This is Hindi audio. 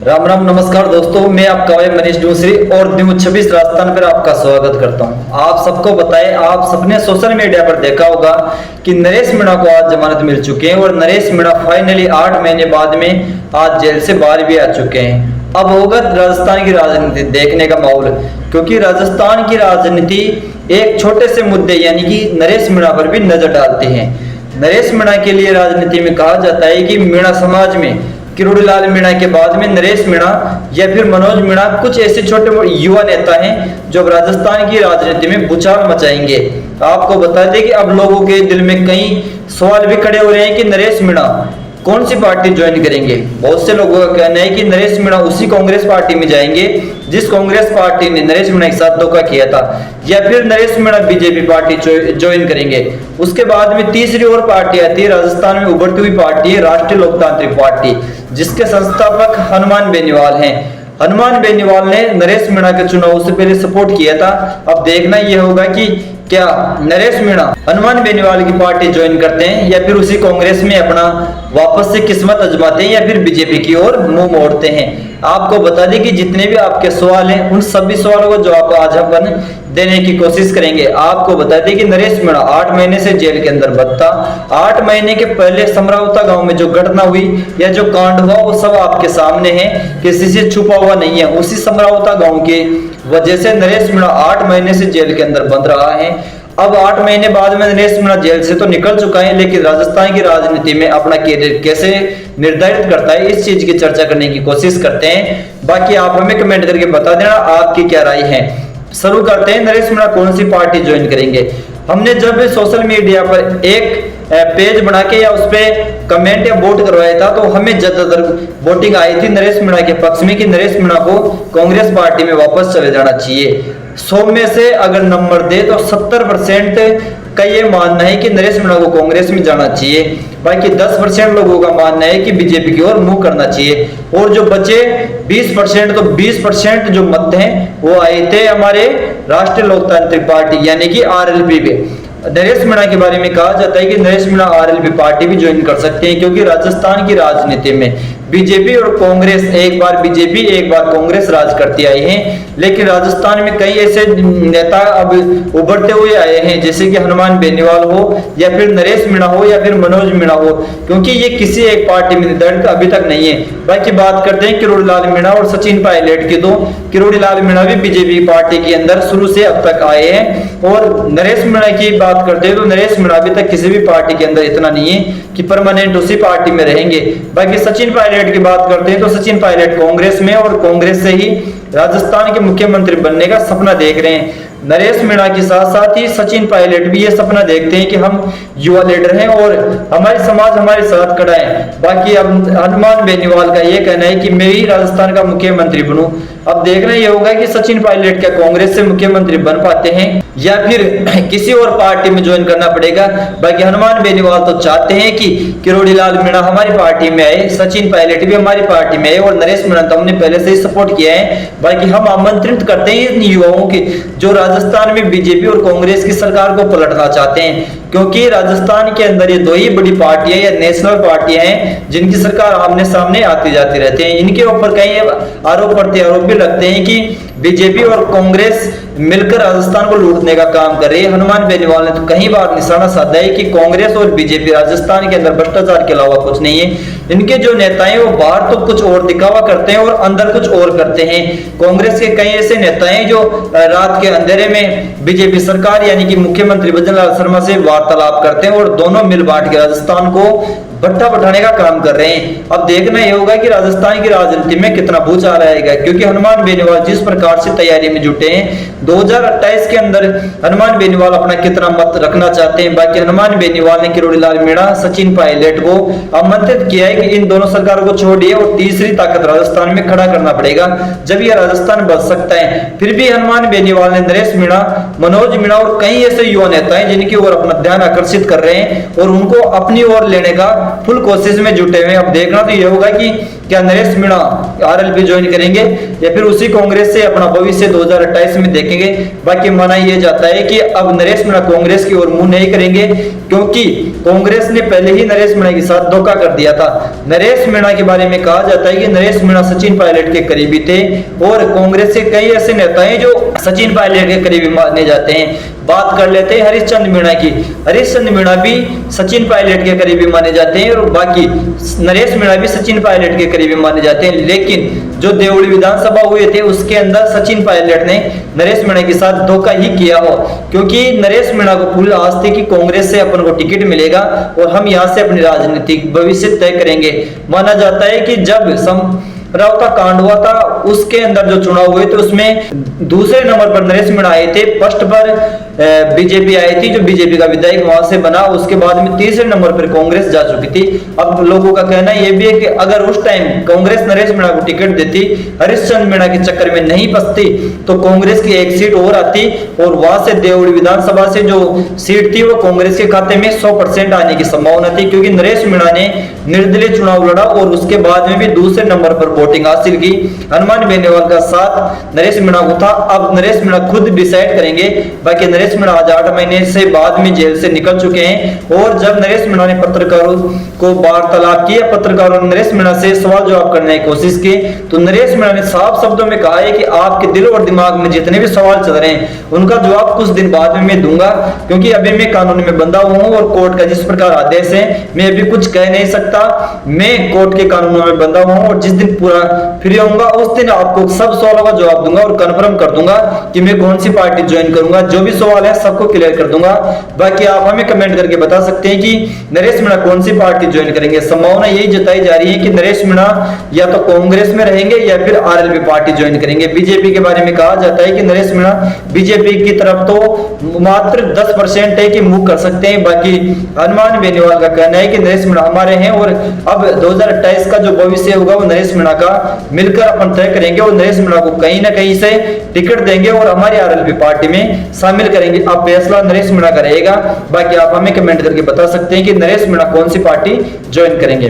राम राम नमस्कार दोस्तों, मैं आपका भाई मनीष दूसरी और न्यूज 26 राजस्थान पर आपका स्वागत करता हूं। आप सबको बताएं, आप सबने सोशल मीडिया पर देखा होगा कि नरेश मीणा को आज जमानत मिल चुके हैं और नरेश मीणा फाइनली 8 महीने बाद में आज जेल से बाहर भी आ चुके हैं। अब होगा राजस्थान की राजनीति देखने का माहौल, क्योंकि राजस्थान की राजनीति एक छोटे से मुद्दे यानी कि नरेश मीणा पर भी नजर डालते हैं। नरेश मीणा के लिए राजनीति में कहा जाता है कि मीणा समाज में किरोड़ी लाल मीणा के बाद में नरेश मीणा या फिर मनोज मीणा कुछ ऐसे छोटे युवा नेता हैं जो राजस्थान की राजनीति में भूचाल मचाएंगे। आपको बता दें कि अब लोगों के दिल में कई सवाल भी खड़े हो रहे हैं कि नरेश मीणा कौन सी पार्टी ज्वाइन करेंगे। बहुत से लोगों का कहना है कि नरेश मीणा उसी कांग्रेस पार्टी में जाएंगे जिस कांग्रेस पार्टी ने नरेश मीणा के साथ धोखा किया था, या फिर Naresh Meena BJP party join करेंगे। उसके बाद में तीसरी और पार्टी आती है, राजस्थान में उभरती हुई पार्टी है राष्ट्रीय लोकतांत्रिक पार्टी, जिसके संस्थापक हनुमान बेनीवाल हैं। हनुमान बेनीवाल ने नरेश मीणा के चुनाव से पहले सपोर्ट किया था। अब देखना यह होगा कि क्या नरेश मीणा हनुमान बेनीवाल की पार्टी ज्वाइन करते हैं या फिर उसी कांग्रेस में अपना वापस से किस्मत आजमाते हैं या फिर बीजेपी की ओर मुंह मोड़ते हैं। आपको बता दें कि जितने भी आपके सवाल हैं उन सभी सवालों को जवाब आज अपन देने की कोशिश करेंगे। आपको बता दें कि नरेश मीणा 8 महीने से जेल के अंदर बंद था। 8 महीने के पहले समरावता गांव में जो घटना हुई या जो कांड हुआ वो सब आपके सामने है, किसी से छुपा हुआ नहीं है। उसी समरावता गांव के वजह से नरेश मीणा 8 महीने से जेल के अंदर बंद रहा है। अब 8 महीने बाद में नरेश मीणा जेल से तो निकल चुका है, लेकिन राजस्थान की राजनीति में अपना कैरियर कैसे निर्धारित करता है इस चीज की चर्चा करने की कोशिश करते हैं। बाकी आप हमें कमेंट करके बता देना आपकी क्या राय है। शुरू करते हैं, नरेश मीणा कौन सी पार्टी ज्वाइन करेंगे। हमने जब सोशल मीडिया पर एक पेज बना के या उस पर कमेंट या वोट करवाया था तो हमें ज्यादातर वोटिंग आई थी नरेश मीणा के पक्ष में कि नरेश मीणा को कांग्रेस पार्टी में वापस चले जाना चाहिए। 100 में से अगर नंबर दे तो 70% का ये मानना है कि नरेश मीणा को कांग्रेस में जाना चाहिए। बाकी 10% लोगों का मानना है कि बीजेपी की ओर मुंह करना चाहिए। और जो बचे 20%, तो 20% जो मत हैं वो आए थे हमारे राष्ट्रीय लोकतांत्रिक पार्टी यानी कि आरएलपी पे। नरेश मीणा के बारे में कहा जाता है कि नरेश मीणा आरएलपी पार्टी भी ज्वाइन कर सकते हैं, क्योंकि राजस्थान की राजनीति में बीजेपी और कांग्रेस, एक बार बीजेपी एक बार कांग्रेस राज करती आई है, लेकिन राजस्थान में कई ऐसे नेता अब उभरते हुए आए हैं जैसे कि हनुमान बेनीवाल हो या फिर नरेश मीणा हो या फिर मनोज मीणा हो, क्योंकि ये किसी एक पार्टी में निर्धारित अभी तक नहीं है। बाकी बात करते हैं किरोड़ी लाल मीणा और सचिन पायलट की। तो किरोड़ी लाल मीणा भी बीजेपी पार्टी के अंदर शुरू से अब तक आए हैं। और नरेश मीणा की बात करते हैं तो नरेश मीणा अभी तक किसी भी पार्टी के अंदर इतना नहीं है कि परमानेंट उसी पार्टी में रहेंगे। बाकी सचिन पायलट की बात करते हैं तो सचिन पायलट कांग्रेस में और कांग्रेस से ही राजस्थान के मुख्यमंत्री बनने का सपना देख रहे हैं। नरेश मीणा के साथ साथ ही सचिन पायलट भी ये सपना देखते हैं कि हम युवा लीडर हैं और हमारे समाज हमारे साथ खड़ा है। बाकी अब हनुमान बेनीवाल का ये कहना है कि मैं ही राजस्थान का मुख्यमंत्री बनूं। अब देखना ये होगा कि सचिन पायलट क्या कांग्रेस से मुख्यमंत्री बन पाते हैं या फिर किसी और पार्टी में ज्वाइन करना पड़ेगा। बाकी हनुमान बेनीवाल तो चाहते हैं कि किरोड़ी लाल मीणा हमारी पार्टी में आए, सचिन पायलट भी हमारी पार्टी में आए और नरेश मीणा तो हमने पहले से ही सपोर्ट किया है। बाकी हम आमंत्रित करते हैं इन युवाओं की जो राजस्थान में बीजेपी और कांग्रेस की सरकार को पलटना चाहते हैं, क्योंकि राजस्थान के अंदर ये दो ही बड़ी पार्टियां या नेशनल पार्टियां हैं जिनकी सरकार आमने सामने आती जाती रहती है। इनके ऊपर कई आरोप प्रत्यारोप भी लगते हैं कि बीजेपी और कांग्रेस मिलकर राजस्थान को लूटने का काम कर रही है। हनुमान बेनीवाल ने तो कई बार निशाना साधा है कि कांग्रेस और बीजेपी राजस्थान के अंदर भ्रष्टाचार के अलावा कुछ नहीं है। इनके जो नेता हैं वो बाहर तो कुछ और दिखावा करते हैं और अंदर कुछ और करते हैं। कांग्रेस के कई ऐसे नेता हैं जो रात के अंधेरे में बीजेपी सरकार यानी कि मुख्यमंत्री भजनलाल शर्मा से वार्तालाप करते हैं और दोनों मिल बांट के राजस्थान को भट्टा बैठाने का काम कर रहे हैं। अब देखना यह होगा कि राजस्थान की राजनीति में कितना भूचाल आएगा, क्योंकि हनुमान बेनीवाल जिस प्रकार से तैयारी में जुटे हैं 2028 के अंदर हनुमान बेनीवाल अपना कितना मत रखना चाहते हैं। बाकी हनुमान बेनीवाल ने किरोड़ी लाल मीणा सचिन पायलट को आमंत्रित किया है कि इन दोनों सरकारों को छोड़िए और तीसरी ताकत राजस्थान में खड़ा करना पड़ेगा, जब यह राजस्थान बच सकता है। फिर भी हनुमान बेनीवाल ने नरेश मीणा, मनोज मीणा और कई ऐसे युवा नेता हैं जिनकी ओर अपना ध्यान आकर्षित कर रहे हैं और उनको अपनी ओर लेने का फुल कोशिश में जुटे हुए। अब देखना तो यह होगा कि क्या नरेश मीणा आरएलपी ज्वाइन करेंगे या फिर उसी कांग्रेस से अपना भविष्य 2028 में देखेंगे। बाकी माना यह जाता है कि अब नरेश मीणा कांग्रेस की ओर मुंह नहीं करेंगे, क्योंकि कांग्रेस ने पहले ही नरेश मीणा के साथ धोखा कर दिया था। नरेश मीणा के बारे में कहा जाता है कि नरेश मीणा सचिन पायलट के करीबी थे और कांग्रेस के कई ऐसे नेता हैं जो सचिन पायलट के करीबी माने जाते हैं। बात कर लेते हैं हरिश्चंद्र मीणा की। हरिश्चंद्र मीणा भी सचिन पायलट के करीबी माने जाते हैं और बाकी नरेश मीणा भी सचिन पायलट के करीबी माने जाते हैं। लेकिन जो देवड़ी विधानसभा हुए थे उसके अंदर सचिन पायलट ने नरेश मीणा के साथ धोखा ही किया हो, क्योंकि नरेश मीणा को पूरी आस थी कि कांग्रेस से अपन को टिकट मिलेगा और हम यहां से अपनी राजनीतिक भविष्य तय करेंगे। माना जाता है कि जब राव का कांड हुआ था उसके अंदर जो चुनाव हुए थे उसमें दूसरे नंबर पर नरेश मीणा आए थे, फर्स्ट पर बीजेपी आई थी, जो बीजेपी का विधायक वहां से बना। उसके बाद में तीसरे नंबर पर कांग्रेस जा चुकी थी। अब लोगों का कहना यह भी है कि अगर उस टाइम कांग्रेस नरेश मीणा को टिकट देती, हरिश्चंद्र मीणा के चक्कर में नहीं फंसती, तो कांग्रेस की एक सीट और आती और वहां से देवड़ी विधानसभा से जो सीट थी वो कांग्रेस के खाते में 100% आने की संभावना थी, क्योंकि नरेश मीणा ने निर्दलीय चुनाव लड़ा और उसके बाद में भी दूसरे नंबर पर वोटिंग हासिल की। हनुमान बेनीवाल का साथ नरेश मीणा को था। अब नरेश मीणा खुद डिसाइड करेंगे। बाकी नरेश मीणा आज 8 महीने से बाद में जेल से निकल चुके हैं और जब नरेश मीणा ने पत्रकारों को वार्तालाप किया, पत्रकारों ने नरेश मीणा से सवाल जवाब करने की कोशिश की, तो नरेश मीणा ने साफ शब्दों में कहा है कि आपके दिल और दिमाग में जितने भी सवाल चल रहे हैं उनका जवाब कुछ दिन बाद में मैं दूंगा, क्योंकि अभी मैं कानून में बंधा हुआ हूं और कोर्ट का जिस प्रकार आदेश है मैं अभी कुछ कह नहीं सकता। मैं कोर्ट के कानूनों में बंधा हुआ हूं और जिस दिन पूरा फ्री होऊंगा उस दिन आपको सब सवालों का जवाब दूंगा और कंफर्म कर दूंगा कि मैं कौन सी पार्टी ज्वाइन करूंगा। जो भी सवाल है सबको क्लियर कर दूंगा। बाकी आप हमें कमेंट करके बता सकते हैं कि नरेश मीणा कौन सी पार्टी ज्वाइन करेंगे। संभावना यही जताई जा रही है कि नरेश मीणा या तो कांग्रेस में रहेंगे या फिर आरएलपी पार्टी ज्वाइन करेंगे। बीजेपी के बारे में कहा जाता है कि नरेश मीणा बीजेपी की तरफ तो मात्र 10% है कि मूव कर सकते हैं। बाकी हनुमान बेनीवाल का कहना है कि नरेश मीणा हमारे हैं और अब 2028 का जो भविष्य होगा वो नरेश मीणा का मिलकर अपन तय करेंगे और नरेश मीणा को कहीं ना कहीं से टिकट देंगे और हमारी आरएलपी पार्टी में शामिल करेंगे। अब फैसला नरेश मीणा का रहेगा। बाकी आप हमें कमेंट करके बता सकते हैं कि नरेश मीणा कौन सी पार्टी ज्वाइन करेंगे।